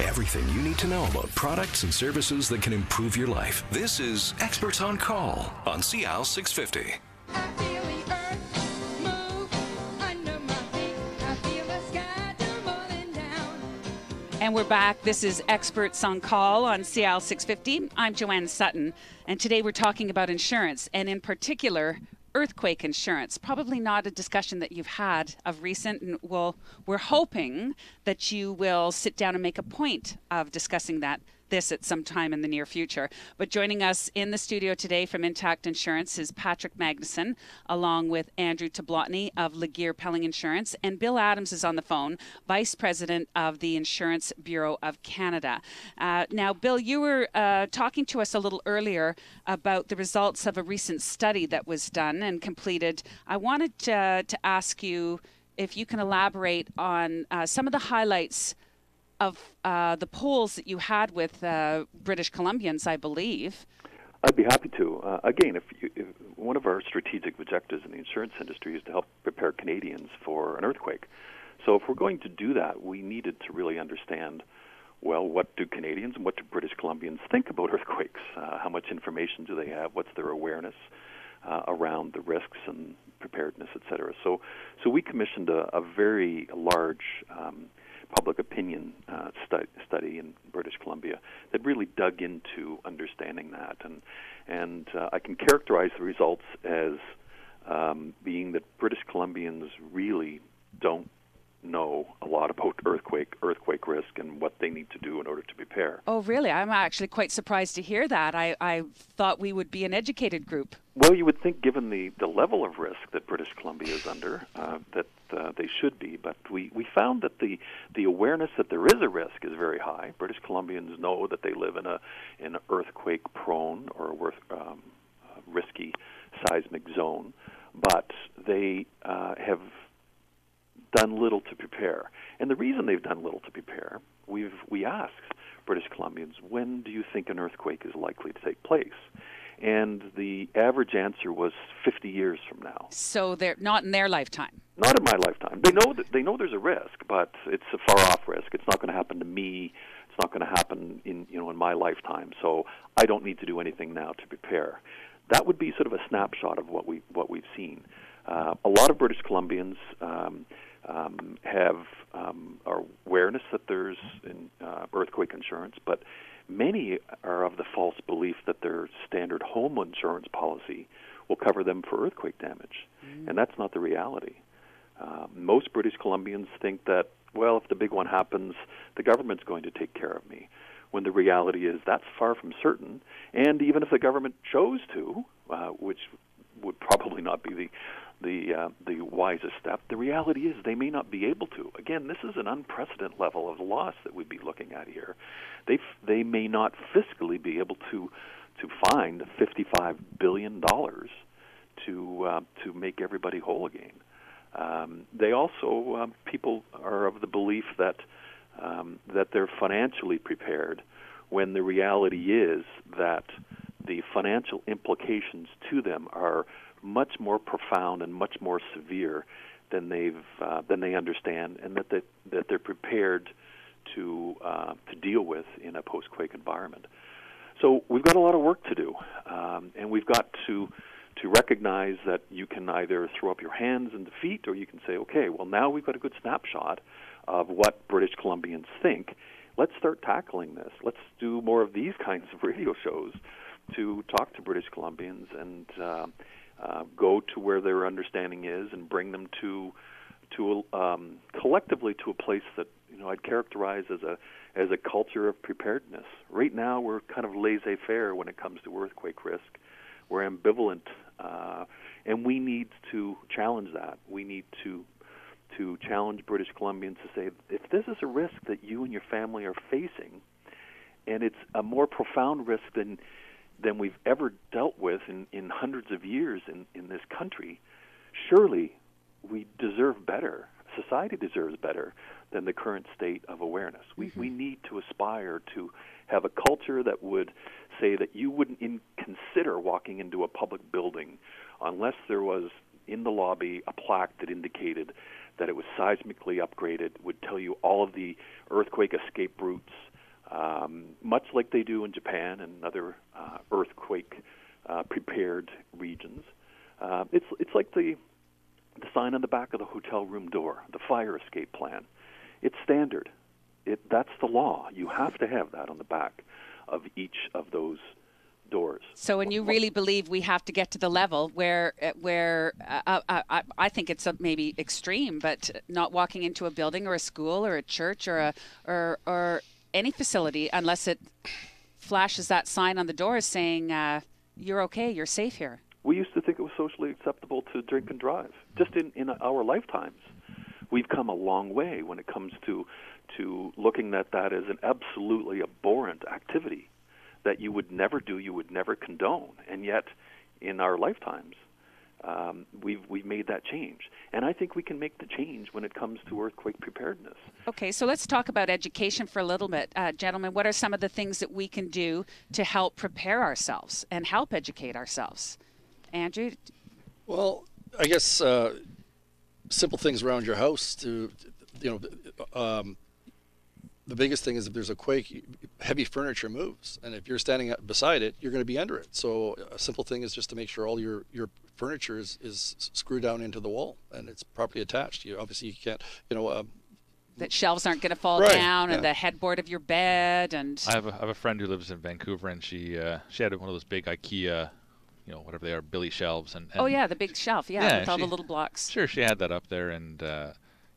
Everything you need to know about products and services that can improve your life. This is Experts on Call on CL 650. I feel the earth move under my feet. I feel the sky tumbling down. And we're back. This is Experts on Call on CL 650. I'm Joanne Sutton, and today we're talking about insurance, and in particular, earthquake insurance. Probably not a discussion that you've had of recent, and we're hoping that you will sit down and make a point of discussing this at some time in the near future. But joining us in the studio today from Intact Insurance is Patrick Magnuson, along with Andrew Tablotny of Laguerre Pelling Insurance, and Bill Adams is on the phone, Vice President of the Insurance Bureau of Canada. Now, Bill, you were talking to us a little earlier about the results of a recent study that was done and completed. I wanted to ask you if you can elaborate on some of the highlights of the polls that you had with British Columbians, I believe. I'd be happy to. Again, if one of our strategic objectives in the insurance industry is to help prepare Canadians for an earthquake. So if we're going to do that, we needed to really understand, well, what do Canadians and what do British Columbians think about earthquakes? How much information do they have? What's their awareness around the risks and preparedness, et cetera? So we commissioned a very large public opinion study in British Columbia that really dug into understanding that, and I can characterize the results as being that British Columbians really don't know a lot about earthquake risk and what they need to do in order to prepare. Oh, really? I'm actually quite surprised to hear that. I thought we would be an educated group. Well, you would think, given the level of risk that British Columbia is under, that they should be. But we found that the awareness that there is a risk is very high. British Columbians know that they live in an earthquake-prone or risky seismic zone, but they have done little to prepare. And the reason they've done little to prepare, we asked British Columbians, when do you think an earthquake is likely to take place? And the average answer was 50 years from now. So they're not in their lifetime. Not in my lifetime. They know there's a risk, but it's a far off risk. It's not going to happen to me. It's not going to happen in my lifetime. So I don't need to do anything now to prepare. That would be sort of a snapshot of what we've seen. A lot of British Columbians have awareness that there's earthquake insurance, but many are of the false belief that their standard home insurance policy will cover them for earthquake damage, and that's not the reality. Most British Columbians think that, well, if the big one happens, the government's going to take care of me, when the reality is that's far from certain, and even if the government chose to, which would probably not be the wisest step, the reality is they may not be able to. Again, this is an unprecedented level of loss that we'd be looking at here. They may not fiscally be able to find $55 billion to make everybody whole again. They also, people are of the belief that they're financially prepared, when the reality is that the financial implications to them are much more profound and much more severe than they understand, and that they're prepared to deal with in a post-quake environment. So we've got a lot of work to do, and we've got to recognize that you can either throw up your hands in defeat, or you can say, okay, well, now we've got a good snapshot of what British Columbians think. Let's start tackling this. Let's do more of these kinds of radio shows to talk to British Columbians and go to where their understanding is and bring them to collectively to a place that I'd characterize as a culture of preparedness. Right now, we're kind of laissez-faire when it comes to earthquake risk. We're ambivalent, and we need to challenge that. We need to challenge British Columbians to say, if this is a risk that you and your family are facing, and it's a more profound risk than we've ever dealt with in hundreds of years in this country, surely we deserve better. Society deserves better than the current state of awareness. We need to aspire to have a culture that would say that you wouldn't consider walking into a public building unless there was in the lobby a plaque that indicated that it was seismically upgraded, would tell you all of the earthquake escape routes, much like they do in Japan and other earthquake prepared regions. It's like the sign on the back of the hotel room door, the fire escape plan. It's standard. That's the law. You have to have that on the back of each of those doors. So, and you really believe we have to get to the level where I think it's maybe extreme, but not walking into a building or a school or a church or or any facility unless it flashes that sign on the door saying you're okay, you're safe here. We used to think it was socially acceptable to drink and drive. Just in our lifetimes, we've come a long way when it comes to looking at that as an absolutely abhorrent activity that you would never do, you would never condone. And yet, in our lifetimes, we've made that change. And I think we can make the change when it comes to earthquake preparedness. Okay, so let's talk about education for a little bit. Gentlemen, what are some of the things that we can do to help prepare ourselves and help educate ourselves? Andrew? Well, I guess simple things around your house to, the biggest thing is if there's a quake, heavy furniture moves. And if you're standing beside it, you're going to be under it. So a simple thing is just to make sure all your furniture is screwed down into the wall and it's properly attached. Obviously you can't, that shelves aren't going to fall Right, down, yeah. and the headboard of your bed, and I have a friend who lives in Vancouver, and she had one of those big IKEA, whatever they are, Billy shelves. And oh yeah, the big shelf, Yeah, with all the she- little blocks. Sure, she had that up there, and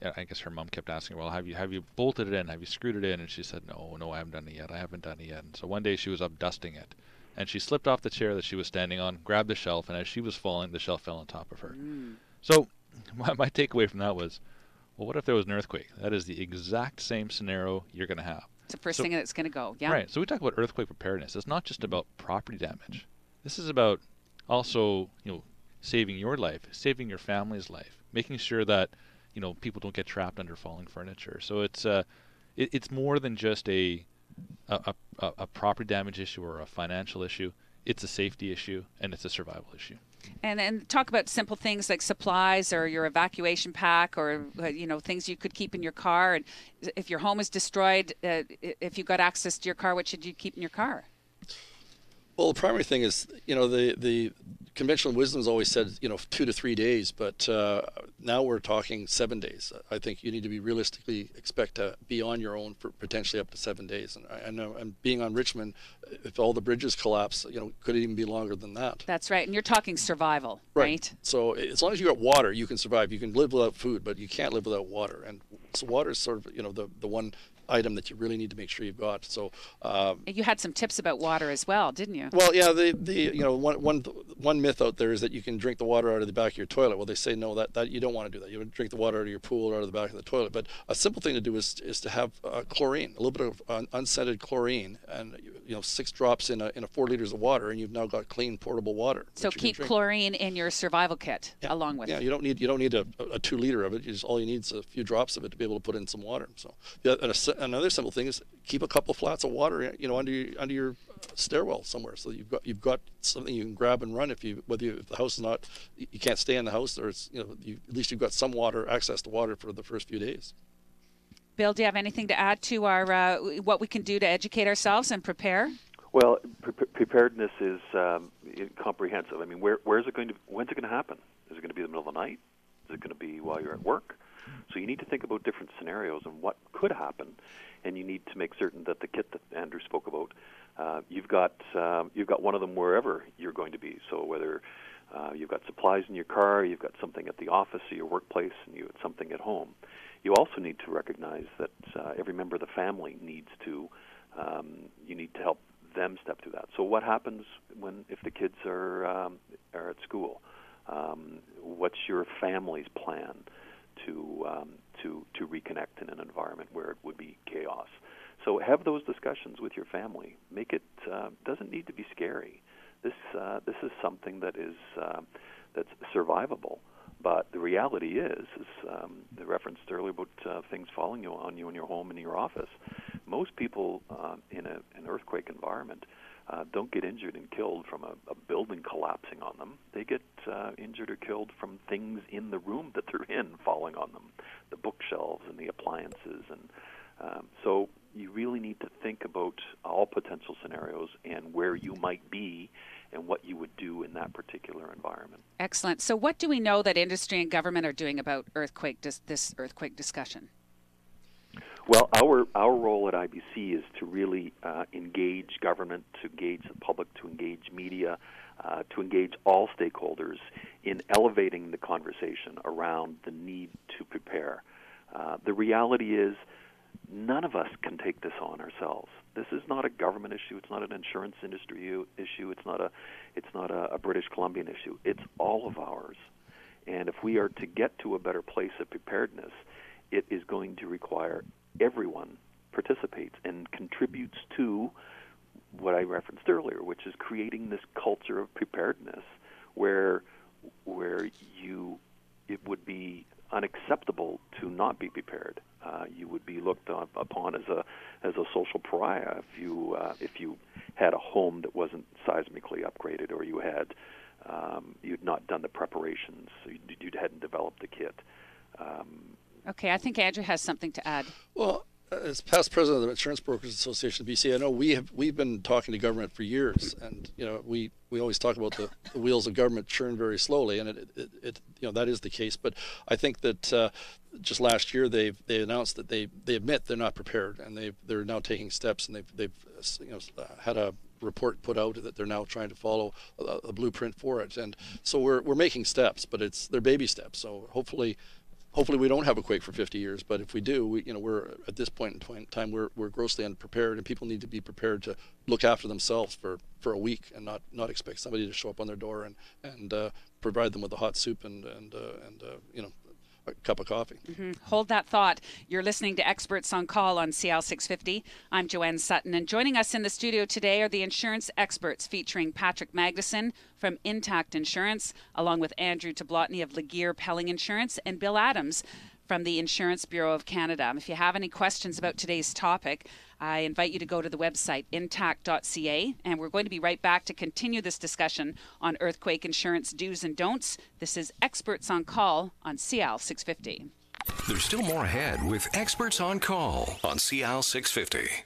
yeah, I guess her mom kept asking, well, have you bolted it in? Have you screwed it in? And she said, no, I haven't done it yet. I haven't done it yet. And so one day she was up dusting it, and she slipped off the chair that she was standing on, grabbed the shelf, and as she was falling, the shelf fell on top of her. So my takeaway from that was, well, what if there was an earthquake? That is the exact same scenario you're going to have. It's the first So- thing that's going to go. Yeah. Right. So we talk about earthquake preparedness. It's not just about property damage. This is about also, saving your life, saving your family's life, making sure that, people don't get trapped under falling furniture. So it's more than just a property damage issue or a financial issue. It's a safety issue and it's a survival issue. And talk about simple things like supplies or your evacuation pack or things you could keep in your car. And if your home is destroyed, if you've got access to your car, what should you keep in your car? Well, the primary thing is, the conventional wisdom has always said, 2 to 3 days, but now we're talking 7 days. I think you need to be realistically expect to be on your own for potentially up to 7 days. And I know, and being on Richmond, if all the bridges collapse, could it even be longer than that? That's right. And you're talking survival, right? So as long as you got water, you can survive. You can live without food, but you can't live without water. And so water is sort of, the one item that you really need to make sure you've got. So You had some tips about water as well, didn't you? well, yeah, one myth out there is that you can drink the water out of the back of your toilet. Well, they say no, that you don't want to do that. You would drink the water out of your pool or out of the back of the toilet. But a simple thing to do is to have chlorine, a little bit of unscented chlorine, and 6 drops in a 4 liters of water, and you've now got clean portable water. So that you can keep drink. chlorine in your survival kit along with. Yeah, you don't need a 2 liter of it. All you need is a few drops of it to be able to put in some water. So yeah, and another simple thing is keep a couple flats of water, under your stairwell somewhere, so you've got something you can grab and run if the house is not, you can't stay in the house, or it's at least you've got some access to water for the first few days. Bill, do you have anything to add to our what we can do to educate ourselves and prepare? Well, preparedness is comprehensive. I mean, when's it going to happen? Is it going to be the middle of the night? Is it going to be while you're at work? So you need to think about different scenarios and what could happen, and you need to make certain that the kit that Andrew spoke about, you've got one of them wherever you're going to be. So whether you've got supplies in your car, you've got something at the office or your workplace, and you have something at home. You also need to recognize that every member of the family needs to. You need to help them step through that. So what happens if the kids are at school? What's your family's plan to reconnect in an environment where it would be chaos? So have those discussions with your family. Make it doesn't need to be scary. This is something that is that's survivable. But the reality is the reference earlier about things falling on you in your home and in your office. Most people in an earthquake environment don't get injured and killed from a building collapsing on them. They get injured or killed from things in the room that they're in falling on them, the bookshelves and the appliances. And so you really need to think about all potential scenarios and where you might be and what you would do in that particular environment. Excellent. So what do we know that industry and government are doing about this earthquake discussion? Well, our role at IBC is to really engage government, to engage the public, to engage media, to engage all stakeholders in elevating the conversation around the need to prepare. The reality is none of us can take this on ourselves. This is not a government issue. It's not an insurance industry issue. It's not a British Columbian issue. It's all of ours. And if we are to get to a better place of preparedness, it is going to require everyone participates and contributes to what I referenced earlier, which is creating this culture of preparedness where it would be unacceptable to not be prepared. You would be looked upon as a social pariah if you had a home that wasn't seismically upgraded, or you'd not done the preparations, so you hadn't developed the kit. Okay, I think Andrew has something to add. Well, as past president of the Insurance Brokers Association of BC, I know we've been talking to government for years, and we always talk about the wheels of government churn very slowly, and it that is the case. But I think that just last year they announced that they admit they're not prepared, and they're now taking steps, and they've had a report put out that they're now trying to follow a blueprint for it, and so we're making steps, but they're baby steps. So hopefully we don't have a quake for 50 years, but if we do, we're at this point in time we're grossly unprepared, and people need to be prepared to look after themselves for a week and not expect somebody to show up on their door and provide them with a hot soup and a cup of coffee. Mm-hmm. Hold that thought. You're listening to Experts on Call on CL 650. I'm Joanne Sutton, and joining us in the studio today are the insurance experts, featuring Patrick Magnuson from Intact Insurance, along with Andrew Tablotny of Laguerre Pelling Insurance, and Bill Adams from the Insurance Bureau of Canada. If you have any questions about today's topic, I invite you to go to the website intact.ca, and we're going to be right back to continue this discussion on earthquake insurance do's and don'ts. This is Experts on Call on CL 650. There's still more ahead with Experts on Call on CL 650.